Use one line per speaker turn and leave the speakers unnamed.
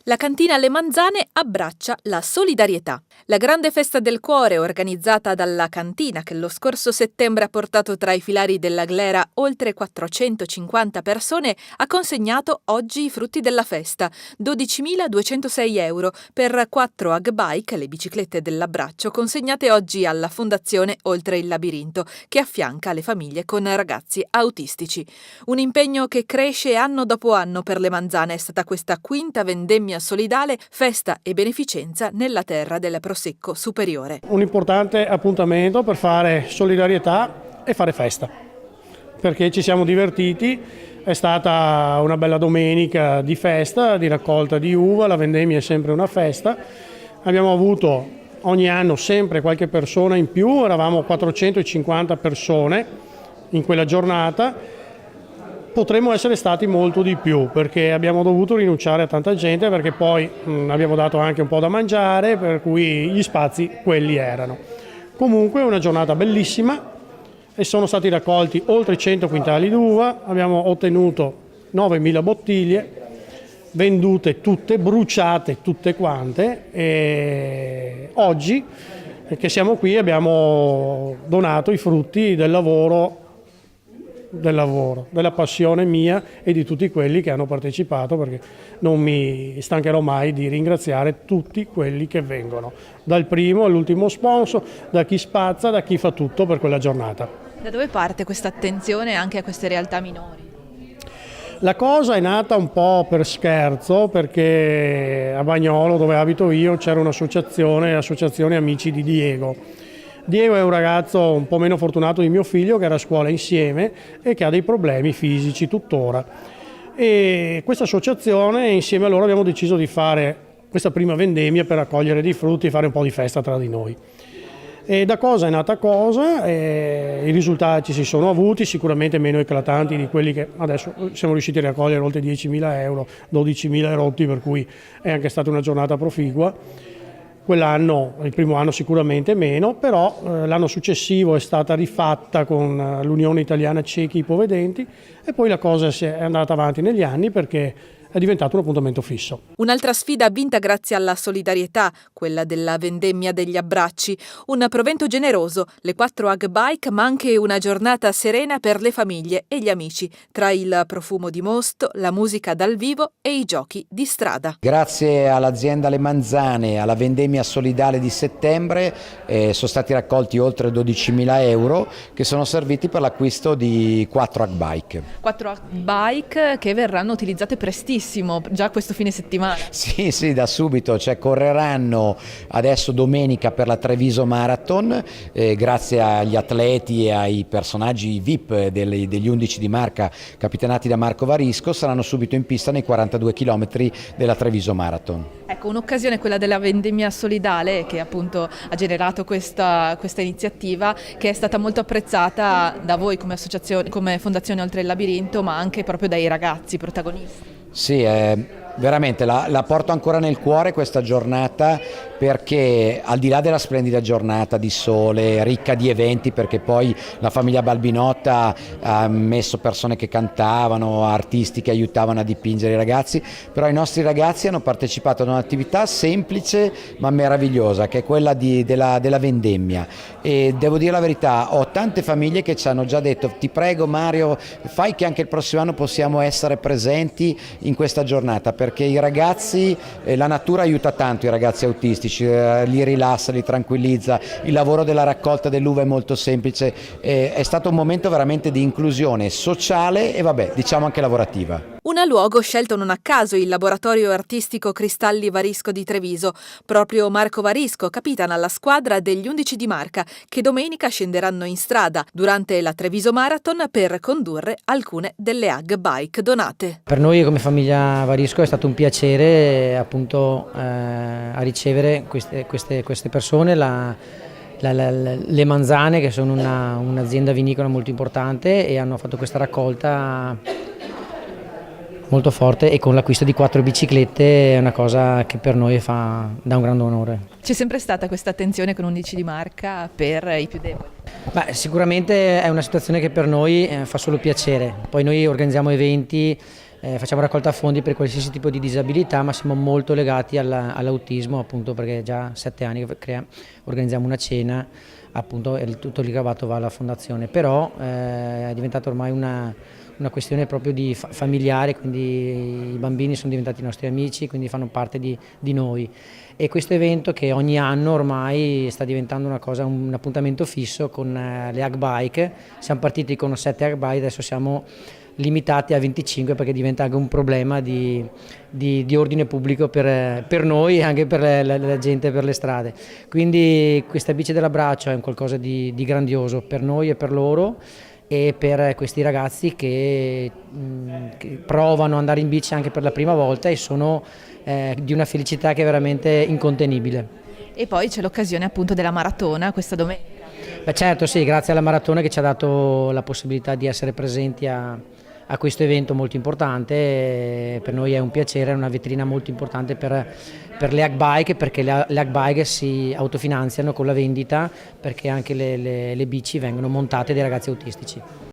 La cantina Le Manzane abbraccia la solidarietà. La grande festa del cuore organizzata dalla cantina che lo scorso settembre ha portato tra i filari della glera oltre 450 persone ha consegnato oggi i frutti della festa, 12.206 euro per 4 Hug Bike, le biciclette dell'abbraccio, consegnate oggi alla Fondazione Oltre il Labirinto, che affianca le famiglie con ragazzi autistici. Un impegno che cresce anno dopo anno per Le Manzane. È stata questa quinta vendemmia solidale, festa e beneficenza nella terra del Prosecco Superiore.
Un importante appuntamento per fare solidarietà e fare festa, perché ci siamo divertiti, è stata una bella domenica di festa, di raccolta di uva, la vendemmia è sempre una festa, abbiamo avuto ogni anno sempre qualche persona in più, eravamo 450 persone in quella giornata. Potremmo essere stati molto di più perché abbiamo dovuto rinunciare a tanta gente, perché poi abbiamo dato anche un po' da mangiare, per cui gli spazi quelli erano. Comunque è una giornata bellissima e sono stati raccolti oltre 100 quintali d'uva, abbiamo ottenuto 9.000 bottiglie, vendute tutte, bruciate tutte quante, e oggi che siamo qui abbiamo donato i frutti del lavoro, della passione mia e di tutti quelli che hanno partecipato, perché non mi stancherò mai di ringraziare tutti quelli che vengono, dal primo all'ultimo sponsor, da chi spazza, da chi fa tutto per quella giornata.
Da dove parte questa attenzione anche a queste realtà minori?
La cosa è nata un po' per scherzo, perché a Bagnolo, dove abito io, c'era un'associazione, l'Associazione Amici di Diego. Diego è un ragazzo un po' meno fortunato di mio figlio, che era a scuola insieme e che ha dei problemi fisici tuttora. E questa associazione, insieme a loro, abbiamo deciso di fare questa prima vendemmia per raccogliere dei frutti e fare un po' di festa tra di noi. E da cosa è nata cosa, i risultati si sono avuti, sicuramente meno eclatanti di quelli che adesso siamo riusciti a raccogliere, oltre 10.000 euro, 12.000 rotti, per cui è anche stata una giornata proficua. Quell'anno, il primo anno sicuramente meno, però l'anno successivo è stata rifatta con l'Unione Italiana Ciechi Ipovedenti e poi la cosa è andata avanti negli anni, perché è diventato un appuntamento fisso.
Un'altra sfida vinta grazie alla solidarietà, quella della vendemmia degli abbracci. Un provento generoso, le 4 Hug Bike, ma anche una giornata serena per le famiglie e gli amici, tra il profumo di mosto, la musica dal vivo e i giochi di strada.
Grazie all'azienda Le Manzane, alla vendemmia solidale di settembre, sono stati raccolti oltre 12.000 euro che sono serviti per l'acquisto di 4 Hug Bike.
4 Hug Bike che verranno utilizzate prestissimo, già questo fine settimana.
Sì, da subito, cioè correranno adesso domenica per la Treviso Marathon, grazie agli atleti e ai personaggi VIP degli 11 di marca capitanati da Marco Varisco, saranno subito in pista nei 42 km della Treviso Marathon.
Ecco, un'occasione, quella della vendemmia solidale, che appunto ha generato questa iniziativa, che è stata molto apprezzata da voi come associazione, come Fondazione Oltre il Labirinto, ma anche proprio dai ragazzi protagonisti.
Sì, veramente la porto ancora nel cuore questa giornata, perché al di là della splendida giornata di sole, ricca di eventi, perché poi la famiglia Balbinotta ha messo persone che cantavano, artisti che aiutavano a dipingere i ragazzi, però i nostri ragazzi hanno partecipato ad un'attività semplice ma meravigliosa, che è quella della vendemmia, e devo dire la verità, ho tante famiglie che ci hanno già detto: ti prego Mario, fai che anche il prossimo anno possiamo essere presenti in questa giornata, perché i ragazzi, la natura aiuta tanto i ragazzi autistici, li rilassa, li tranquillizza, il lavoro della raccolta dell'uva è molto semplice, è stato un momento veramente di inclusione sociale e diciamo anche lavorativa.
Un luogo scelto non a caso, il laboratorio artistico Cristalli Varisco di Treviso. Proprio Marco Varisco capitana la squadra degli 11 di marca, che domenica scenderanno in strada durante la Treviso Marathon per condurre alcune delle Hug Bike donate.
Per noi come famiglia Varisco è stato un piacere appunto a ricevere queste persone, Le Manzane, che sono un'azienda vinicola molto importante, e hanno fatto questa raccolta molto forte, e con l'acquisto di 4 biciclette è una cosa che per noi dà un grande onore.
C'è sempre stata questa attenzione con 11 di marca per i più deboli?
Sicuramente è una situazione che per noi fa solo piacere. Poi noi organizziamo eventi facciamo raccolta fondi per qualsiasi tipo di disabilità, ma siamo molto legati all'autismo, appunto perché già 7 anni che organizziamo una cena, appunto, e tutto il ricavato va alla fondazione, però è diventata ormai una questione proprio di familiare, quindi i bambini sono diventati i nostri amici, quindi fanno parte di noi, e questo evento che ogni anno ormai sta diventando una cosa, un appuntamento fisso con le Hug Bike. Siamo partiti con 7 Hug Bike, adesso siamo limitati a 25 perché diventa anche un problema di ordine pubblico per noi e anche per la gente per le strade. Quindi questa bici dell'abbraccio è un qualcosa di grandioso per noi e per loro, e per questi ragazzi che provano ad andare in bici anche per la prima volta e sono di una felicità che è veramente incontenibile.
E poi c'è l'occasione appunto della maratona questa domenica.
Beh, certo, sì, grazie alla maratona che ci ha dato la possibilità di essere presenti a questo evento molto importante. Per noi è un piacere, è una vetrina molto importante per le Hug Bike, perché le Hug Bike si autofinanziano con la vendita, perché anche le bici vengono montate dai ragazzi autistici.